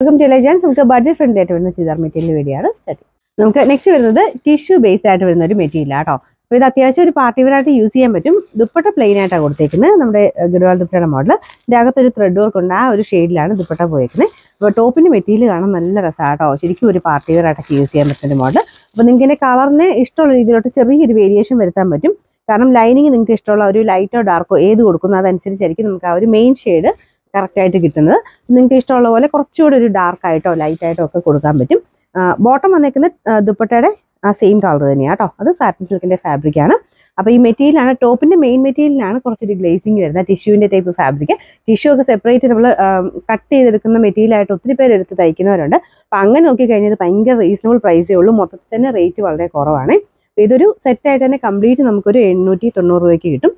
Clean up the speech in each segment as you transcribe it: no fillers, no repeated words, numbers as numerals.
Welcome to legends. നമുക്ക് budget friendly ആയിട്ട് വരുന്ന ചുരിദാർ മെറ്റീരിയൽ വേണ്ടിയാണ് സ്റ്റാർട്ട്. നമുക്ക് നെക്സ്റ്റ് വരുന്നത് ടിഷ്യൂ ബേസ്ഡ് ആയിട്ട് വരുന്ന ഒരു മെറ്റീരിയൽ ആട്ടോ. അപ്പോൾ ഇത് അത്യാവശ്യം ഒരു പാർട്ടി വെയർ ആയിട്ട് യൂസ് ചെയ്യാൻ പറ്റും. ദുപ്പട്ട പ്ലെയിൻ ആയിട്ടാണ് കൊടുത്തേക്കുന്നത്. നമ്മുടെ ഗഡ്വാൾ ദുപ്പട്ടയുടെ മോഡൽ. ഇതിൻ്റെ അകത്തൊരു ത്രെഡ് വർക്ക് ഉണ്ട്. ആ ഒരു ഷെയ്ഡിലാണ് ദുപ്പട്ട പോയേക്കുന്നത്. അപ്പോൾ ടോപ്പിന്റെ മെറ്റീരിയൽ കാണാൻ നല്ല രസമാട്ടോ. ശരിക്കും ഒരു പാർട്ടി വെയർ ആയിട്ടൊക്കെ യൂസ് ചെയ്യാൻ പറ്റുന്ന ഒരു മോഡൽ. അപ്പോൾ നിങ്ങൾക്ക് ഇതിന്റെ കളറിന് ഇഷ്ടമുള്ള രീതിയിലോട്ട് ചെറിയൊരു വേരിയേഷൻ വരുത്താൻ പറ്റും. കാരണം ലൈനിങ് നിങ്ങൾക്ക് ഇഷ്ടമുള്ള ഒരു ലൈറ്റോ ഡാർക്കോ ഏത് കൊടുക്കുന്നോ അതനുസരിച്ചായിരിക്കും നമുക്ക് ആ ഒരു മെയിൻ ഷെയ്ഡ് കറക്റ്റ് ആയിട്ട് കിട്ടുന്നത്. നിങ്ങൾക്ക് ഇഷ്ടമുള്ള പോലെ കുറച്ചുകൂടി ഒരു ഡാർക്ക് ആയിട്ടോ ലൈറ്റ് ആയിട്ടോ ഒക്കെ കൊടുക്കാൻ പറ്റും. ബോട്ടം വന്നേക്കുന്ന ദുപ്പട്ടയുടെ ആ സെയിം കളർ തന്നെയാണ് കേട്ടോ. അത് സാറ്റിൻ സിൽക്കിന്റെ ഫാബ്രിക് ആണ്. അപ്പോൾ ഈ മെറ്റീരിയലാണ് ടോപ്പിന്റെ മെയിൻ മെറ്റീരിയലിനാണ് കുറച്ചൊരു ഗ്ലേസിങ് വരുന്നത്. ടിഷ്യൂവിന്റെ ടൈപ്പ് ഫാബ്രിക്. ടിഷ്യൂ ഒക്കെ സെപ്പറേറ്റ് നമ്മൾ കട്ട് ചെയ്തെടുക്കുന്ന മെറ്റീരിയൽ ആയിട്ട് ഒത്തിരി പേര് എടുത്ത് തയ്ക്കുന്നവരുണ്ട്. അപ്പം അങ്ങനെ നോക്കിക്കഴിഞ്ഞാൽ ഭയങ്കര റീസണബിൾ പ്രൈസേ ഉള്ളൂ. മൊത്തത്തിൽ തന്നെ റേറ്റ് വളരെ കുറവാണ്. ഇതൊരു സെറ്റായിട്ട് തന്നെ കംപ്ലീറ്റ് നമുക്കൊരു 890 രൂപയ്ക്ക് കിട്ടും.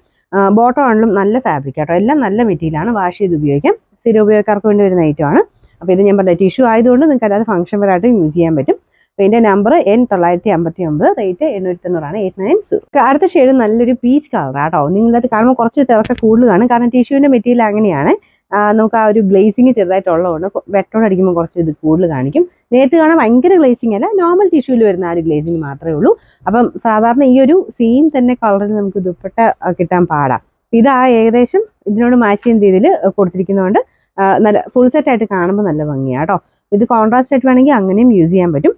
ബോട്ടം ആണെങ്കിലും നല്ല ഫാബ്രിക് ആട്ടോ. എല്ലാം നല്ല മെറ്റീരിയലാണ്. വാഷ് ചെയ്ത് ഉപയോഗിക്കാം. സ്ഥിര ഉപയോഗക്കാർക്ക് വേണ്ടി വരുന്ന ഐറ്റമാണ്. അപ്പോൾ ഇത് ഞാൻ പറഞ്ഞ ടിഷ്യൂ ആയതുകൊണ്ട് നിങ്ങൾക്ക് അല്ലാതെ ഫംഗ്ഷൻ വെയറായിട്ട് യൂസ് ചെയ്യാൻ പറ്റും. അപ്പോൾ ഇതിൻ്റെ നമ്പർ N959, റേറ്റ് 890 890. അടുത്ത ഷെയ്ഡ് നല്ലൊരു പീച്ച് കളറാട്ടോ. നിങ്ങളത് കാണുമ്പോൾ കുറച്ച് തിളക്കം കൂടുതൽ കാണും. കാരണം ടിഷ്യൂവിൻ്റെ മെറ്റീരിയൽ അങ്ങനെയാണ്. നമുക്ക് ആ ഒരു ഗ്ലേസിങ് ചെറുതായിട്ടുള്ളതുകൊണ്ട് വെട്ടോടെ അടിക്കുമ്പോൾ കുറച്ച് ഇത് കൂടുതൽ കാണിക്കും. നേരിട്ട് കാണാൻ ഭയങ്കര ഗ്ലേസിങ് അല്ല, നോർമൽ ടിഷ്യൂവിൽ വരുന്ന ആ ഒരു ഗ്ലേസിങ് മാത്രമേ ഉള്ളൂ. അപ്പം സാധാരണ ഈ ഒരു സെയിം തന്നെ കളറിൽ നമുക്ക് ദുപ്പട്ട കിട്ടാൻ പാടാം. ഇത് ആ ഏകദേശം ഇതിനോട് മാച്ച് ചെയ്യുന്ന രീതിയിൽ കൊടുത്തിരിക്കുന്നതുകൊണ്ട് നല്ല ഫുൾ സെറ്റ് ആയിട്ട് കാണുമ്പോൾ നല്ല ഭംഗിയാണ് കേട്ടോ. ഇത് കോൺട്രാസ്റ്റ് ആയിട്ട് വേണമെങ്കിൽ അങ്ങനെയും യൂസ് ചെയ്യാൻ പറ്റും.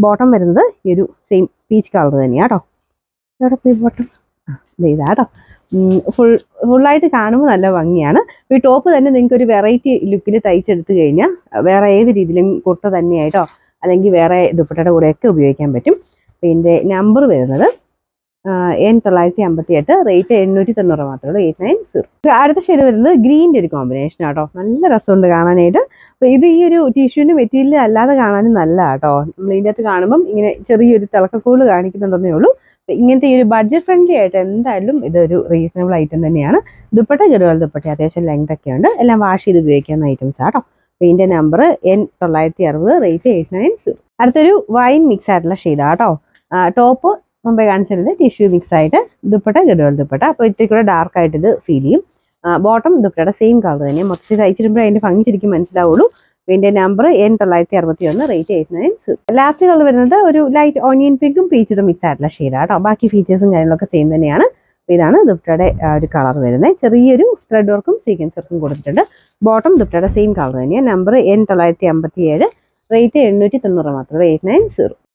ബോട്ടം വരുന്നത് ഈ ഒരു സെയിം പീച്ച് കളർ തന്നെയാണ് കേട്ടോ. ഇവിടെ ബോട്ടം ഇതാട്ടോ. ഫുള്ളായിട്ട് കാണുമ്പോൾ നല്ല ഭംഗിയാണ്. ഈ ടോപ്പ് തന്നെ നിങ്ങൾക്ക് ഒരു വെറൈറ്റി ലുക്കിൽ തയ്ച്ചെടുത്ത് കഴിഞ്ഞാൽ വേറെ ഏത് രീതിയിലും കുർത്ത തന്നെയായിട്ടോ അല്ലെങ്കിൽ വേറെ ദുപ്പട്ടയുടെ കൂടെയൊക്കെ ഉപയോഗിക്കാൻ പറ്റും. അപ്പോൾ ഇതിൻ്റെ നമ്പർ വരുന്നത് N958, റേറ്റ് 890 മാത്രമേ ഉള്ളൂ, 890. അടുത്ത ഷെയ്ഡ് വരുന്നത് ഗ്രീൻ്റെ ഒരു കോമ്പിനേഷൻ ആട്ടോ. നല്ല രസമുണ്ട് കാണാനായിട്ട്. അപ്പോൾ ഇത് ഈ ഒരു ടിഷ്യൂവിൻ്റെ മെറ്റീരിയൽ അല്ലാതെ കാണാനും നല്ല കേട്ടോ. നമ്മൾ ഇതിൻ്റെ അകത്ത് കാണുമ്പം ഇങ്ങനെ ചെറിയൊരു തിളക്കക്കൂട് കാണിക്കുന്നുണ്ടെന്നേ ഉള്ളൂ. ഇങ്ങനത്തെ ഈ ഒരു ബഡ്ജറ്റ് ഫ്രണ്ട്ലി ആയിട്ട് എന്തായാലും ഇതൊരു റീസണബിൾ ഐറ്റം തന്നെയാണ്. ദുപ്പട്ട ഗഡ്വാൾ ദുപ്പട്ട അത്യാവശ്യം ലെങ്ത് ഒക്കെ ഉണ്ട്. എല്ലാം വാഷ് ചെയ്ത് ഉപയോഗിക്കുന്ന ഐറ്റംസ് ആട്ടോ. അപ്പോൾ ഇതിൻ്റെ നമ്പർ N960, റേറ്റ് 890. അടുത്തൊരു വൈൻ മിക്സ് ആയിട്ടുള്ള ഷെയ്ഡാണ് കേട്ടോ. ടോപ്പ് മുമ്പേ കാണിച്ചിട്ടുണ്ട് ടിഷ്യൂ മിക്സ് ആയിട്ട്, ദുപ്പട്ട ഗഡ്വാൾ ദുപ്പട്ട. അപ്പോൾ ഇത്തിരി കൂടെ ഡാർക്ക് ആയിട്ട് ഇത് ഫീൽ ചെയ്യും. ബോട്ടം ദുപ്പട്ടയുടെ സെയിം കളർ തന്നെ. മൊത്തത്തിൽ തയ്ച്ചിടുമ്പോൾ അതിൻ്റെ ഭംഗി ശരിക്കും മനസ്സിലാവുള്ളൂ. ഇതിൻ്റെ number N961, rate 890. Last colour വരുന്നത് ഒരു ലൈറ്റ് ഓണിയൻ പിങ്കും പീച്ചും മിക്സ് ആയിട്ടുള്ള ഷെയ്ഡാണ് കേട്ടോ. ബാക്കി ഫീച്ചേഴ്സും കാര്യങ്ങളൊക്കെ സെയിം തന്നെയാണ്. ഇതാണ് ദുപ്പട്ടയുടെ ഒരു കളർ വരുന്നത്. ചെറിയൊരു ത്രെഡ് വർക്കും സീക്വൻസ് വർക്കും കൊടുത്തിട്ടുണ്ട്. ബോട്ടം ദുപ്പട്ടയുടെ സെയിം കളർ തന്നെയാണ്. നമ്പർ N957, റേറ്റ് 890 മാത്രമേ, 890.